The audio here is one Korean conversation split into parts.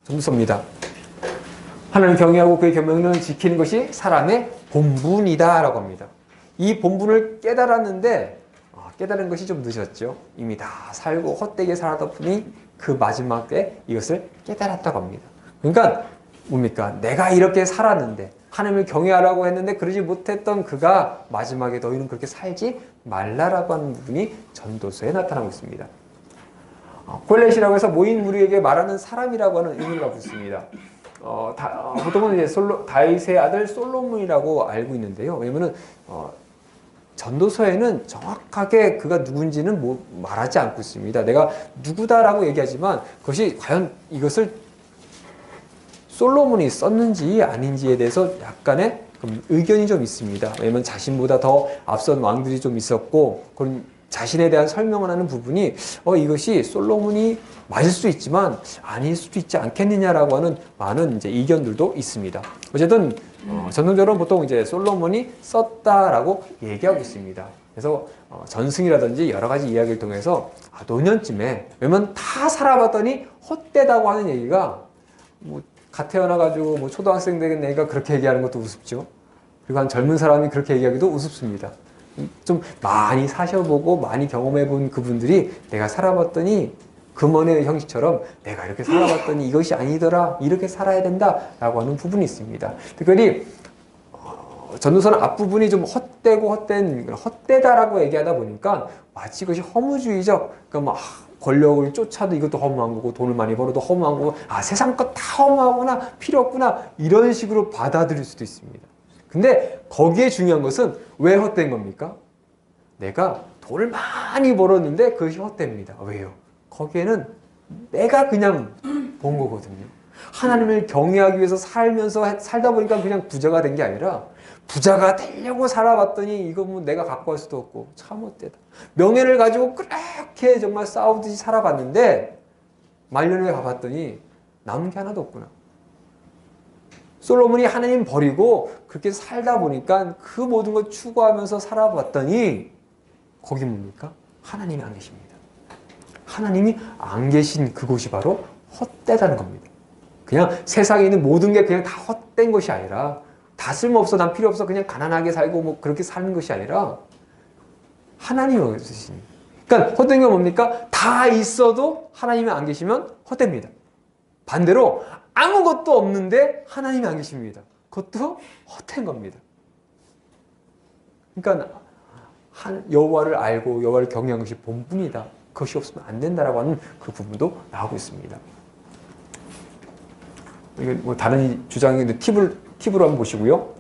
전도서입니다. 하나님을 경외하고 그의 계명을 지키는 것이 사람의 본분이다 라고 합니다. 이 본분을 깨달았는데 깨달은 것이 좀 늦었죠. 이미 다 살고 헛되게 살았다 보니 그 마지막에 이것을 깨달았다고 합니다. 그러니까 뭡니까? 내가 이렇게 살았는데 하나님을 경외하라고 했는데 그러지 못했던 그가 마지막에 너희는 그렇게 살지 말라라고 하는 부분이 전도서에 나타나고 있습니다. 콜렛이라고 해서 모인 무리에게 말하는 사람이라고 하는 의미를 갖고 있습니다. 보통은 이제 다윗의 아들 솔로몬이라고 알고 있는데요. 왜냐면은 전도서에는 정확하게 그가 누군지는 말하지 않고 있습니다. 내가 누구다라고 얘기하지만 그것이 과연 이것을 솔로몬이 썼는지 아닌지에 대해서 약간의 의견이 좀 있습니다. 왜냐하면 자신보다 더 앞선 왕들이 좀 있었고 그런 자신에 대한 설명을 하는 부분이 이것이 솔로몬이 맞을 수 있지만 아닐 수도 있지 않겠느냐라고 하는 많은 이제 의견들도 있습니다. 어쨌든 전통적으로 보통 이제 솔로몬이 썼다라고 얘기하고 있습니다. 그래서 전승이라든지 여러 가지 이야기를 통해서 노년쯤에 왜냐면 다 살아봤더니 헛되다고 하는 얘기가 갓 태어나가지고 초등학생 되는 애가 그렇게 얘기하는 것도 우습죠. 그리고 한 젊은 사람이 그렇게 얘기하기도 우습습니다. 좀 많이 사셔보고 많이 경험해본 그분들이 내가 살아봤더니 금원의 형식처럼 내가 이렇게 살아봤더니 이것이 아니더라, 이렇게 살아야 된다 라고 하는 부분이 있습니다. 특별히 전도서는 앞부분이 좀 헛되다라고 얘기하다 보니까 마치 그것이 허무주의적, 그러니까 막 권력을 쫓아도 이것도 허무한 거고 돈을 많이 벌어도 허무한 거고 세상 것 다 허무하구나, 필요 없구나 이런 식으로 받아들일 수도 있습니다. 근데 거기에 중요한 것은 왜 헛된 겁니까? 내가 돈을 많이 벌었는데 그것이 헛됩니다. 왜요? 거기에는 내가 그냥 본 거거든요. 하나님을 경외하기 위해서 살다 보니까 그냥 부자가 된 게 아니라 부자가 되려고 살아봤더니 이거 내가 갖고 갈 수도 없고 참 헛되다. 명예를 가지고 그렇게 정말 싸우듯이 살아봤는데 말년에 가봤더니 남은 게 하나도 없구나. 솔로몬이 하나님 버리고 그렇게 살다 보니까 그 모든 걸 추구하면서 살아봤더니 거기 뭡니까? 하나님이 안 계십니다. 하나님이 안 계신 그곳이 바로 헛되다는 겁니다. 그냥 세상에 있는 모든 게 그냥 다 헛된 것이 아니라 다 쓸모없어, 난 필요 없어, 그냥 가난하게 살고 그렇게 사는 것이 아니라 하나님이 없으시니. 그러니까 헛된 게 뭡니까? 다 있어도 하나님이 안 계시면 헛됩니다. 반대로 아무것도 없는데 하나님이 안 계십니다. 그것도 헛된 겁니다. 그러니까 여호와를 알고 여호와를 경외하는 것이 본분이다. 그것이 없으면 안 된다라고 하는 그 부분도 나오고 있습니다. 이게 다른 주장의 팁으로 한번 보시고요.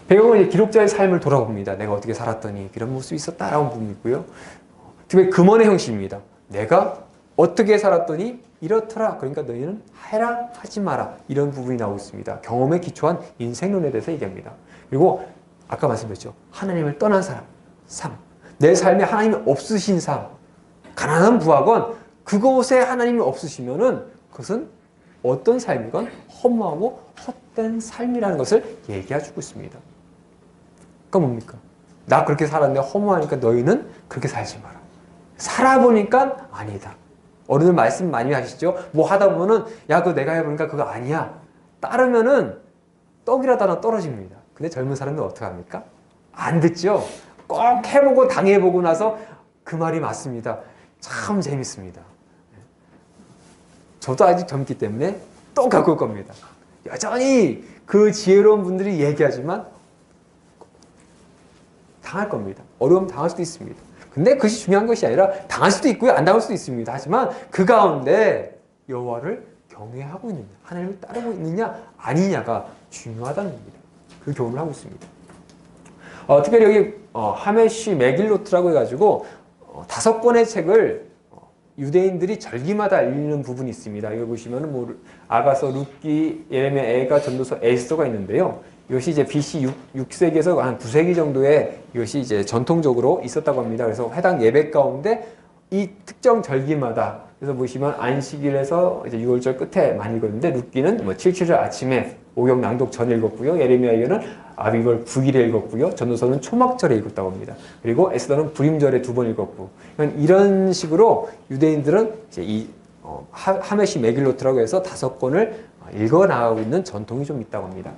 배경은 이제 기록자의 삶을 돌아봅니다. 내가 어떻게 살았더니 이런 모습이 있었다라는 부분이 있고요. 특히 금원의 형식입니다. 내가 어떻게 살았더니 이렇더라. 그러니까 너희는 해라, 하지 마라. 이런 부분이 나오고 있습니다. 경험에 기초한 인생론에 대해서 얘기합니다. 그리고 아까 말씀드렸죠. 하나님을 떠난 삶. 내 삶에 하나님이 없으신 삶. 가난한 부하건 그곳에 하나님이 없으시면은 그것은 어떤 삶이건 허무하고 헛된 삶이라는 것을 얘기해주고 있습니다. 그러니까 뭡니까? 나 그렇게 살았는데 허무하니까 너희는 그렇게 살지 마라. 살아보니까 아니다. 어른들 말씀 많이 하시죠? 뭐 하다 보면은 야 그거 내가 해보니까 그거 아니야. 따르면은 떡이라도 하나 떨어집니다. 근데 젊은 사람들은 어떻게 합니까? 안 듣죠? 꼭 해보고 당해보고 나서 그 말이 맞습니다. 참 재밌습니다. 저도 아직 젊기 때문에 또 갖고 올 겁니다. 여전히 그 지혜로운 분들이 얘기하지만 당할 겁니다. 어려움 당할 수도 있습니다. 근데 그것이 중요한 것이 아니라 당할 수도 있고요. 안 당할 수도 있습니다. 하지만 그 가운데 여호와를 경외하고 있느냐, 하나님을 따르고 있느냐 아니냐가 중요하다는 겁니다. 그 교훈을 하고 있습니다. 특별히 여기 하메시 메길로트라고 해가지고 5권의 책을 유대인들이 절기마다 읽는 부분이 있습니다. 이거 보시면은 아가서, 룻기, 예레미야, 에가, 전도서, 에스더가 있는데요. 이것이 이제 BC 6세기에서 한 9세기 정도에 이것이 이제 전통적으로 있었다고 합니다. 그래서 해당 예배 가운데 이 특정 절기마다 그래서 보시면 안식일에서 이제 6월절 끝에 많이 읽었는데 룻기는 7.7절 아침에 오경 낭독 전에 읽었고요. 예레미야에는 아비벌 9일에 읽었고요. 전도서는 초막절에 읽었다고 합니다. 그리고 에스더는 불임절에 2번 읽었고 이런 식으로 유대인들은 이제 이 하메시 메길로트라고 해서 5권을 읽어 나가고 있는 전통이 좀 있다고 합니다.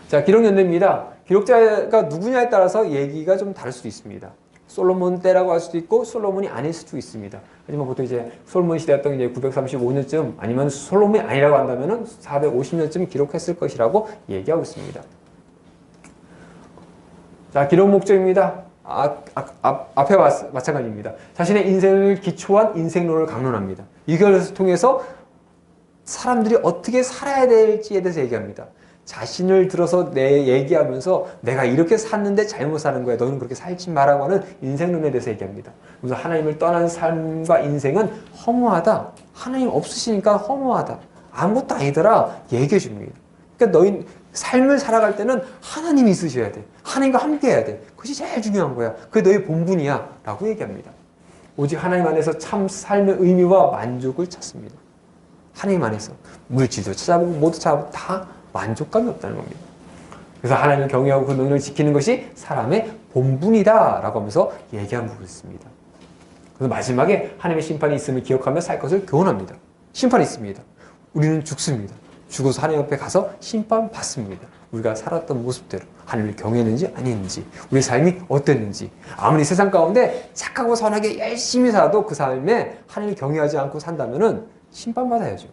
자, 기록 연대입니다. 기록자가 누구냐에 따라서 얘기가 좀 다를 수도 있습니다. 솔로몬 때라고 할 수도 있고 솔로몬이 아닐 수도 있습니다. 하지만 보통 이제 솔로몬 시대였던 이제 935년쯤 아니면 솔로몬이 아니라고 한다면은 450년쯤 기록했을 것이라고 얘기하고 있습니다. 자, 기록 목적입니다. 앞에 마찬가지입니다. 자신의 인생을 기초한 인생론을 강론합니다. 이걸 통해서 사람들이 어떻게 살아야 될지에 대해서 얘기합니다. 자신을 들어서 얘기하면서 내가 이렇게 샀는데 잘못 사는 거야. 너는 그렇게 살지 마라고 하는 인생론에 대해서 얘기합니다. 그래서 하나님을 떠난 삶과 인생은 허무하다. 하나님 없으시니까 허무하다. 아무것도 아니더라. 얘기해 줍니다. 그러니까 너희 삶을 살아갈 때는 하나님이 있으셔야 돼. 하나님과 함께 해야 돼. 그것이 제일 중요한 거야. 그게 너의 본분이야. 라고 얘기합니다. 오직 하나님 안에서 참 삶의 의미와 만족을 찾습니다. 하나님 안에서 물질도 찾아보고 모두 찾아보고 다 만족감이 없다는 겁니다. 그래서 하나님을 경외하고 그 명령을 지키는 것이 사람의 본분이다 라고 하면서 얘기한 부분이 있습니다. 그래서 마지막에 하나님의 심판이 있음을 기억하며 살 것을 교훈합니다. 심판이 있습니다. 우리는 죽습니다. 죽어서 하나님 옆에 가서 심판받습니다. 우리가 살았던 모습대로 하나님을 경외했는지 아니었는지 우리 삶이 어땠는지 아무리 세상 가운데 착하고 선하게 열심히 살아도 그 삶에 하나님을 경외하지 않고 산다면 심판받아야죠.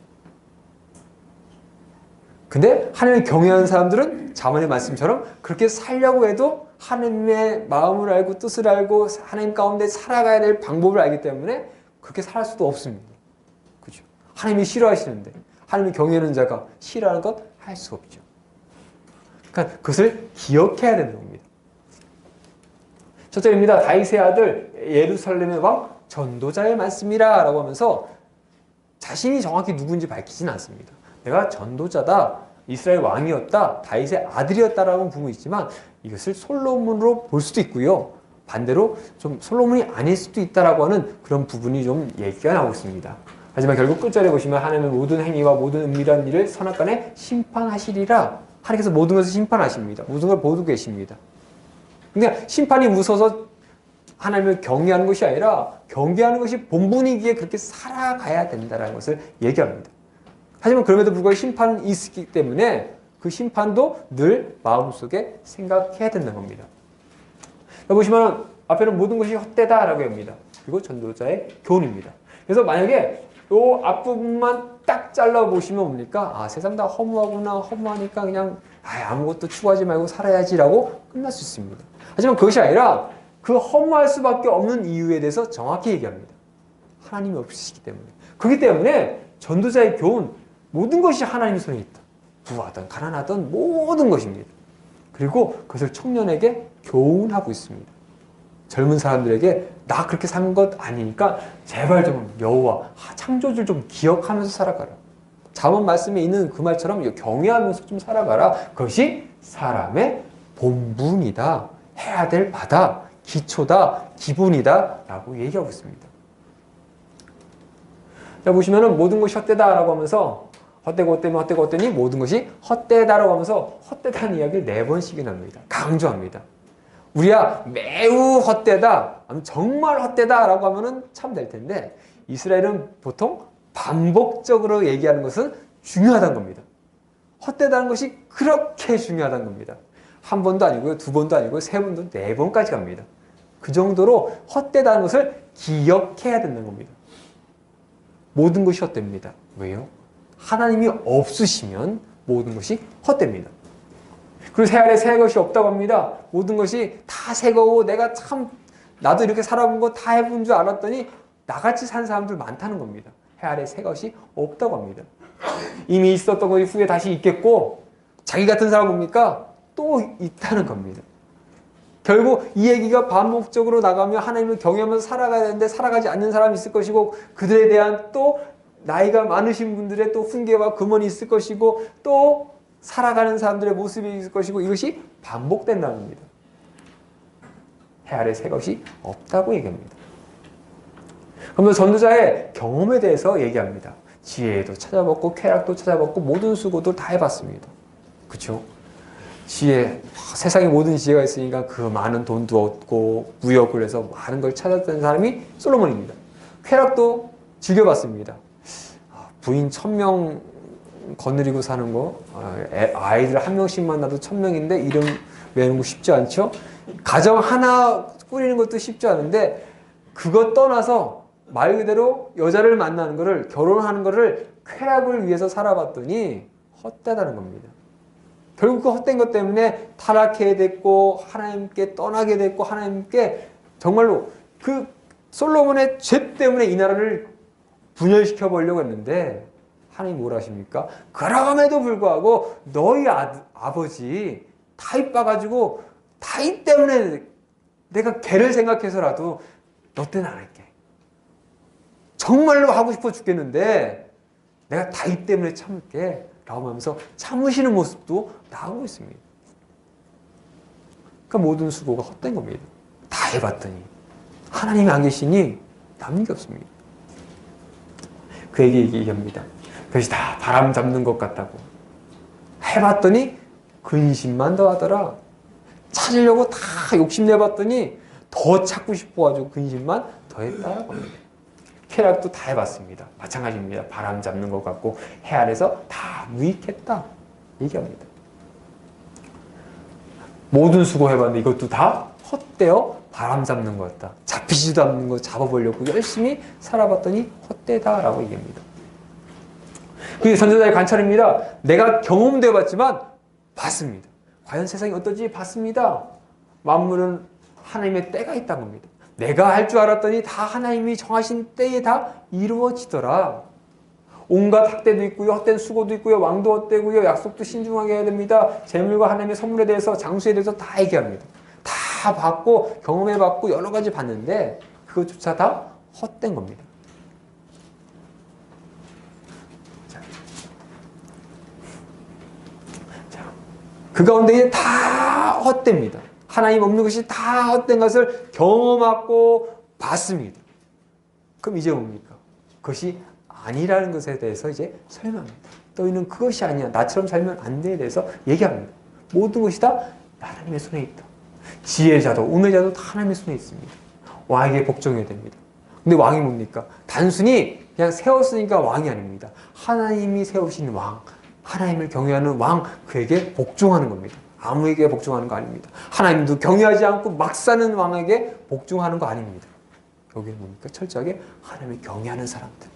근데 하나님을 경외하는 사람들은 자문의 말씀처럼 그렇게 살려고 해도 하나님의 마음을 알고 뜻을 알고 하나님 가운데 살아가야 될 방법을 알기 때문에 그렇게 살 수도 없습니다. 그죠? 하나님이 싫어하시는데 하나님을 경외하는 자가 싫어하는 것 할 수 없죠. 그러니까 그것을 기억해야 되는 겁니다. 첫째입니다. 다윗의 아들 예루살렘의 왕 전도자의 말씀이라 라고 하면서 자신이 정확히 누군지 밝히진 않습니다. 내가 전도자다, 이스라엘 왕이었다, 다윗의 아들이었다라는 부분이 있지만 이것을 솔로몬으로 볼 수도 있고요. 반대로 좀 솔로몬이 아닐 수도 있다라고 하는 그런 부분이 좀 얘기가 나오고 있습니다. 하지만 결국 끝절에 보시면 하나님은 모든 행위와 모든 은밀한 일을 선악간에 심판하시리라. 하나님께서 모든 것을 심판하십니다. 모든 걸 보고 계십니다. 그러니까 심판이 무서워서 하나님을 경외하는 것이 아니라 경배하는 것이 본분이기에 그렇게 살아가야 된다는 것을 얘기합니다. 하지만 그럼에도 불구하고 심판이 있기 때문에 그 심판도 늘 마음속에 생각해야 된다는 겁니다. 보시면 앞에는 모든 것이 헛되다라고 합니다. 그리고 전도자의 교훈입니다. 그래서 만약에 이 앞부분만 딱 잘라보시면 뭡니까? 아, 세상 다 허무하구나. 허무하니까 그냥 아무것도 추구하지 말고 살아야지라고 끝날 수 있습니다. 하지만 그것이 아니라 그 허무할 수밖에 없는 이유에 대해서 정확히 얘기합니다. 하나님이 없으시기 때문에. 그렇기 때문에 전도자의 교훈, 모든 것이 하나님의 손에 있다. 부하든 가난하든 모든 것입니다. 그리고 그것을 청년에게 교훈하고 있습니다. 젊은 사람들에게 나 그렇게 산 것 아니니까 제발 좀 여호와 창조주를 좀 기억하면서 살아가라. 잠언 말씀에 있는 그 말처럼 경외하면서 좀 살아가라. 그것이 사람의 본분이다. 해야 될 바다. 기초다. 기본이다. 라고 얘기하고 있습니다. 자, 보시면은 모든 것이 헛되다라고 하면서 헛되고 헛되니 모든 것이 헛되다라고 하면서 헛되다는 이야기를 4번씩이나 합니다. 강조합니다. 우리야 매우 헛되다, 정말 헛되다라고 하면은 참 될 텐데 이스라엘은 보통 반복적으로 얘기하는 것은 중요하다는 겁니다. 헛되다는 것이 그렇게 중요하다는 겁니다. 한 번도 아니고요, 2번도 아니고요, 3번도 4번까지 갑니다. 그 정도로 헛되다는 것을 기억해야 된다는 겁니다. 모든 것이 헛됩니다. 왜요? 하나님이 없으시면 모든 것이 헛됩니다. 그리고 새 아래 새 것이 없다고 합니다. 모든 것이 다 새 거고 내가 참 나도 이렇게 살아본 거 다 해본 줄 알았더니 나같이 산 사람들 많다는 겁니다. 해 아래 새 것이 없다고 합니다. 이미 있었던 것이 후에 다시 있겠고 자기 같은 사람 뭡니까? 또 있다는 겁니다. 결국 이 얘기가 반복적으로 나가면 하나님을 경외하면서 살아가야 되는데 살아가지 않는 사람이 있을 것이고 그들에 대한 또 나이가 많으신 분들의 또 훈계와 금언이 있을 것이고 또 살아가는 사람들의 모습이 있을 것이고 이것이 반복된다는 겁니다. 해 아래 새 것이 없다고 얘기합니다. 그러면 전도자의 경험에 대해서 얘기합니다. 지혜도 찾아봤고 쾌락도 찾아봤고 모든 수고도 다 해봤습니다. 그렇죠? 지혜, 세상에 모든 지혜가 있으니까 그 많은 돈도 얻고 무역을 해서 많은 걸 찾았던 사람이 솔로몬입니다. 쾌락도 즐겨봤습니다. 부인 1000명 거느리고 사는 거, 아이들 한 명씩 만나도 1000명인데 이름 외우는 거 쉽지 않죠? 가정 하나 꾸리는 것도 쉽지 않은데 그것 떠나서 말 그대로 여자를 만나는 거를, 결혼하는 거를 쾌락을 위해서 살아봤더니 헛되다는 겁니다. 결국 그 헛된 것 때문에 타락해야 됐고 하나님께 떠나게 됐고 하나님께 정말로 그 솔로몬의 죄 때문에 이 나라를 분열시켜 보려고 했는데 하나님 뭐라 하십니까? 그럼에도 불구하고 너희 아버지 다윗 봐가지고 다윗 때문에 내가 걔를 생각해서라도 너 때는 안 할게. 정말로 하고 싶어 죽겠는데 내가 다윗 때문에 참을게 라고 하면서 참으시는 모습도 나오고 있습니다. 그러니까 모든 수고가 헛된 겁니다. 다 해봤더니 하나님이 안 계시니 남는 게 없습니다. 그에게 얘기합니다. 그것이 다 바람 잡는 것 같다고. 해봤더니 근심만 더 하더라. 찾으려고 다 욕심내봤더니 더 찾고 싶어가지고 근심만 더 했다라고 합니다. 쾌락도 다 해봤습니다. 마찬가지입니다. 바람 잡는 것 같고 해 아래서 다 무익했다 얘기합니다. 모든 수고해봤는데 이것도 다 헛되어 바람 잡는 것 같다. 잡히지도 않는 거 잡아보려고 열심히 살아봤더니 헛되다라고 얘기합니다. 그게 선지자의 관찰입니다. 내가 경험되어 봤지만 봤습니다. 과연 세상이 어떨지 봤습니다. 만물은 하나님의 때가 있다는 겁니다. 내가 할 줄 알았더니 다 하나님이 정하신 때에 다 이루어지더라. 온갖 학대도 있고요. 헛된 수고도 있고요. 왕도 헛되고요. 약속도 신중하게 해야 됩니다. 재물과 하나님의 선물에 대해서, 장수에 대해서 다 얘기합니다. 다 봤고 경험해봤고 여러 가지 봤는데 그것조차 다 헛된 겁니다. 그 가운데 다 헛됩니다. 하나님 없는 것이 다 헛된 것을 경험하고 봤습니다. 그럼 이제 뭡니까? 그것이 아니라는 것에 대해서 이제 설명합니다. 너희는 그것이 아니야. 나처럼 살면 안 돼에 대해서 얘기합니다. 모든 것이 다 하나님의 손에 있다. 지혜자도 우매자도 다 하나님의 손에 있습니다. 왕에게 복종해야 됩니다. 근데 왕이 뭡니까? 단순히 그냥 세웠으니까 왕이 아닙니다. 하나님이 세우신 왕, 하나님을 경외하는 왕, 그에게 복종하는 겁니다. 아무에게 복종하는 거 아닙니다. 하나님도 경외하지 않고 막 사는 왕에게 복종하는 거 아닙니다. 여기는 뭡니까? 철저하게 하나님을 경외하는 사람들.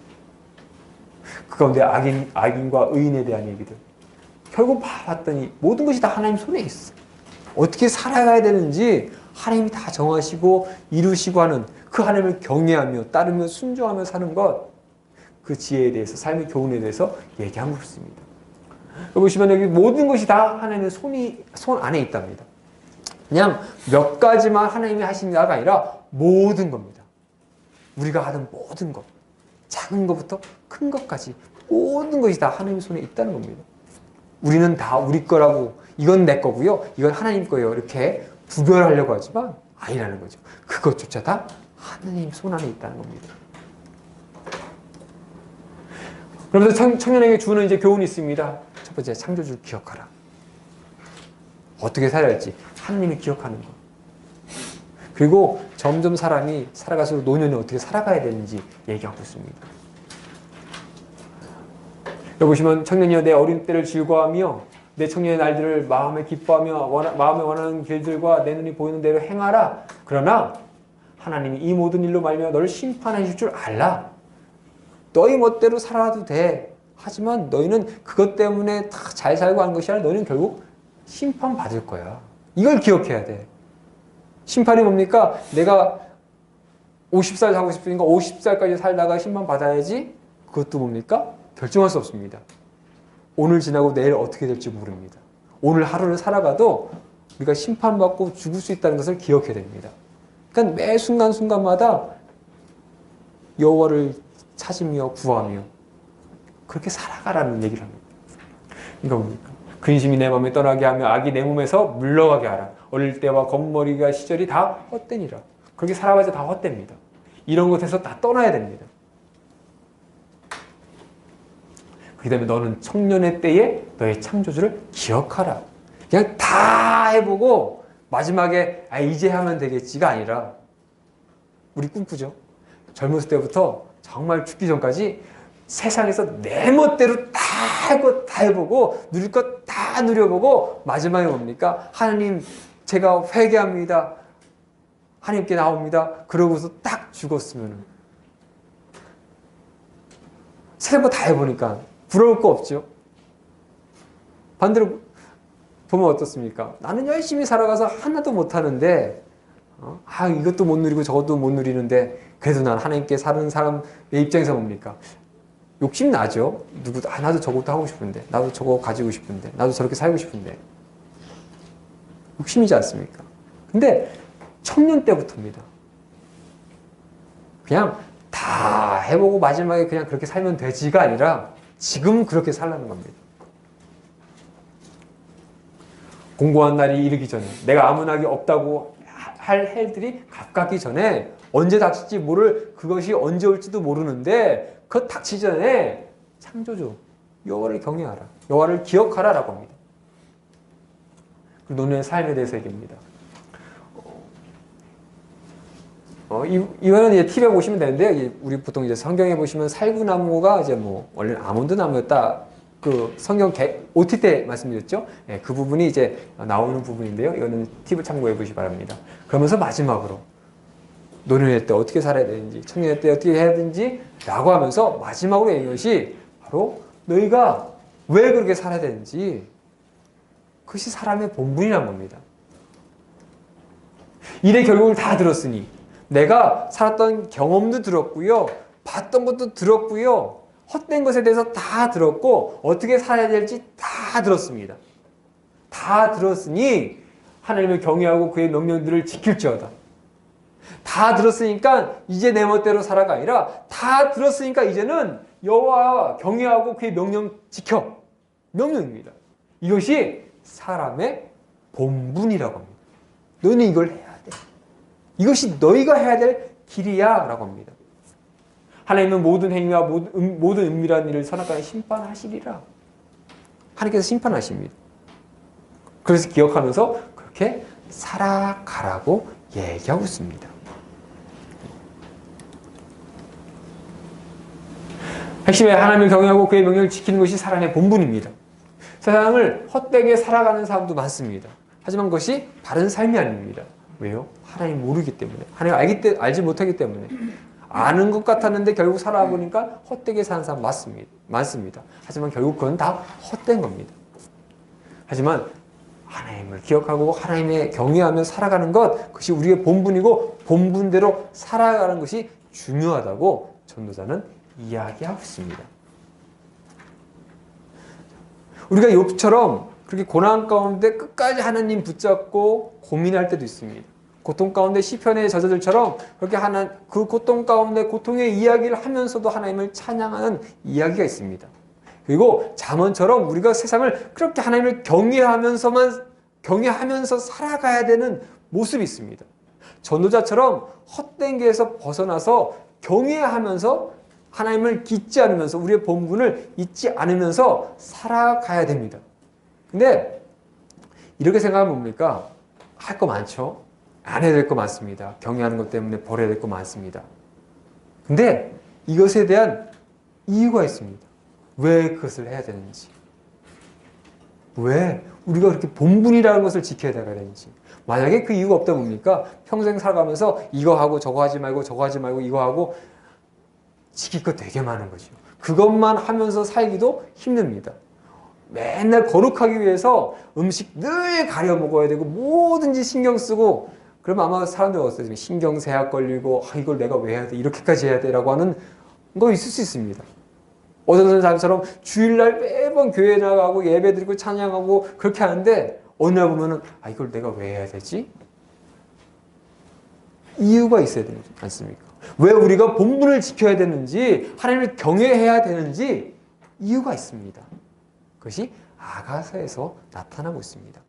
그 가운데 악인과 의인에 대한 얘기들. 결국 봐봤더니 모든 것이 다 하나님 손에 있어. 어떻게 살아가야 되는지 하나님이 다 정하시고 이루시고 하는 그 하나님을 경외하며 따르며 순종하며 사는 것, 그 지혜에 대해서, 삶의 교훈에 대해서 얘기하고 있습니다. 보시면 여기 모든 것이 다 하나님의 손 안에 있답니다. 그냥 몇 가지만 하나님이 하신다가 아니라 모든 겁니다. 우리가 하는 모든 것, 작은 것부터 큰 것까지 모든 것이 다 하나님의 손에 있다는 겁니다. 우리는 다 우리 거라고, 이건 내 거고요, 이건 하나님 거예요, 이렇게 구별하려고 하지만 아니라는 거죠. 그것조차 다 하나님 손 안에 있다는 겁니다. 그러면서 청년에게 주는 이제 교훈이 있습니다. 첫 번째, 창조주를 기억하라. 어떻게 살아야 할지 하나님이 기억하는 것. 그리고 점점 사람이 살아갈수록 노년에 어떻게 살아가야 되는지 얘기하고 있습니다. 여기 보시면 청년이여 내 어린 때를 즐거워하며 내 청년의 날들을 마음에 기뻐하며 마음에 원하는 길들과 내 눈이 보이는 대로 행하라. 그러나 하나님이 이 모든 일로 말미암아 너를 심판하실 줄 알라. 너희 멋대로 살아도 돼. 하지만 너희는 그것 때문에 다 잘 살고 하는 것이 아니라 너희는 결국 심판받을 거야. 이걸 기억해야 돼. 심판이 뭡니까? 내가 50살 살고 싶으니까 50살까지 살다가 심판받아야지. 그것도 뭡니까? 결정할 수 없습니다. 오늘 지나고 내일 어떻게 될지 모릅니다. 오늘 하루를 살아가도 우리가 심판받고 죽을 수 있다는 것을 기억해야 됩니다. 그러니까 매 순간순간마다 여호와를 찾으며 구하며 그렇게 살아가라는 얘기를 합니다. 이거 뭡니까? 근심이 내 마음에 떠나게 하며 악이 내 몸에서 물러가게 하라. 어릴 때와 겉머리가 시절이 다 헛되니라. 그렇게 살아봐야 다 헛됩니다. 이런 것에서 다 떠나야 됩니다. 그렇기 때문에 너는 청년의 때에 너의 창조주를 기억하라. 그냥 다 해보고 마지막에 이제 하면 되겠지가 아니라, 우리 꿈꾸죠. 젊었을 때부터 정말 죽기 전까지 세상에서 내 멋대로 다 할 것 다 해보고 누릴 것 다 누려보고 마지막에 뭡니까? 하나님 제가 회개합니다. 하나님께 나옵니다. 그러고서 딱 죽었으면 세상 거 다 해보니까 부러울 거 없죠. 반대로 보면 어떻습니까? 나는 열심히 살아가서 하나도 못하는데 이것도 못 누리고 저것도 못 누리는데 그래도 난 하나님께 사는 사람의 입장에서 뭡니까? 욕심 나죠. 나도 저것도 하고 싶은데, 나도 저거 가지고 싶은데, 나도 저렇게 살고 싶은데. 욕심이지 않습니까? 근데 청년 때부터입니다. 그냥 다 해보고 마지막에 그냥 그렇게 살면 되지가 아니라 지금 그렇게 살라는 겁니다. 공고한 날이 이르기 전에, 내가 아무 낙이 없다고 할 해들이 가깝기 전에, 언제 닥칠지 모를 그것이 언제 올지도 모르는데 그 닥치기 전에 창조주 여호와를 경외하라, 여호와를 기억하라 라고 합니다. 노년의 삶에 대해서 얘기합니다. 이거는 이제 팁에 보시면 되는데, 우리 보통 이제 성경에 보시면 살구나무가 이제 원래 아몬드 나무였다. 그 성경 OT 때 말씀드렸죠? 예, 그 부분이 이제 나오는 부분인데요. 이거는 팁을 참고해 보시기 바랍니다. 그러면서 마지막으로 노년의 때 어떻게 살아야 되는지, 청년의 때 어떻게 해야 되는지 라고 하면서 마지막으로 얘기한 것이 바로 너희가 왜 그렇게 살아야 되는지, 그것이 사람의 본분이란 겁니다. 일의 결국을 다 들었으니, 내가 살았던 경험도 들었고요, 봤던 것도 들었고요, 헛된 것에 대해서 다 들었고 어떻게 살아야 될지 다 들었습니다. 다 들었으니 하나님을 경외하고 그의 명령들을 지킬지어다. 다 들었으니까 이제 내 멋대로 살아가 아니라 다 들었으니까 이제는 여호와 경외하고 그의 명령 지켜. 명령입니다. 이것이 사람의 본분이라고 합니다. 너는 이걸 해야 돼. 이것이 너희가 해야 될 길이야 라고 합니다. 하나님은 모든 행위와 모든 은밀한 일을 선악과에 심판하시리라. 하나님께서 심판하십니다. 그래서 기억하면서 그렇게 살아가라고 얘기하고 있습니다. 핵심에 하나님을 경외하고 그의 명령을 지키는 것이 사람의 본분입니다. 세상을 헛되게 살아가는 사람도 많습니다. 하지만 그것이 바른 삶이 아닙니다. 왜요? 하나님 모르기 때문에, 하나님 알지 못하기 때문에. 아는 것 같았는데 결국 살아보니까 헛되게 사는 사람 많습니다. 하지만 결국 그건 다 헛된 겁니다. 하지만 하나님을 기억하고 하나님의 경외하며 살아가는 것, 그것이 우리의 본분이고 본분대로 살아가는 것이 중요하다고 전도자는 이야기하고 있습니다. 우리가 욥처럼 그렇게 고난 가운데 끝까지 하나님 붙잡고 고민할 때도 있습니다. 고통 가운데 시편의 저자들처럼 그렇게 그 고통 가운데 고통의 이야기를 하면서도 하나님을 찬양하는 이야기가 있습니다. 그리고 잠언처럼 우리가 세상을 그렇게 하나님을 경외하면서 살아가야 되는 모습이 있습니다. 전도자처럼 헛된 길에서 벗어나서 경외하면서 하나님을 잊지 않으면서 우리의 본분을 잊지 않으면서 살아가야 됩니다. 근데 이렇게 생각하면 뭡니까? 할 거 많죠? 안 해야 될 거 많습니다. 경외하는 것 때문에 버려야 될 거 많습니다. 근데 이것에 대한 이유가 있습니다. 왜 그것을 해야 되는지, 왜 우리가 그렇게 본분이라는 것을 지켜야 되는지. 만약에 그 이유가 없다 뭡니까? 평생 살아가면서 이거 하고 저거 하지 말고 저거 하지 말고 이거 하고 지킬 거 되게 많은 거죠. 그것만 하면서 살기도 힘듭니다. 맨날 거룩하기 위해서 음식 늘 가려 먹어야 되고 뭐든지 신경 쓰고, 그러면 아마 사람들 어떠세요? 신경쇠약 걸리고 이걸 내가 왜 해야 돼? 이렇게까지 해야 돼? 라고 하는 거 있을 수 있습니다. 어떤 사람처럼 주일날 매번 교회 나가고 예배 드리고 찬양하고 그렇게 하는데 어느 날 보면은 이걸 내가 왜 해야 되지? 이유가 있어야 되지 않습니까? 왜 우리가 본분을 지켜야 되는지, 하나님을 경외해야 되는지 이유가 있습니다. 그것이 아가서에서 나타나고 있습니다.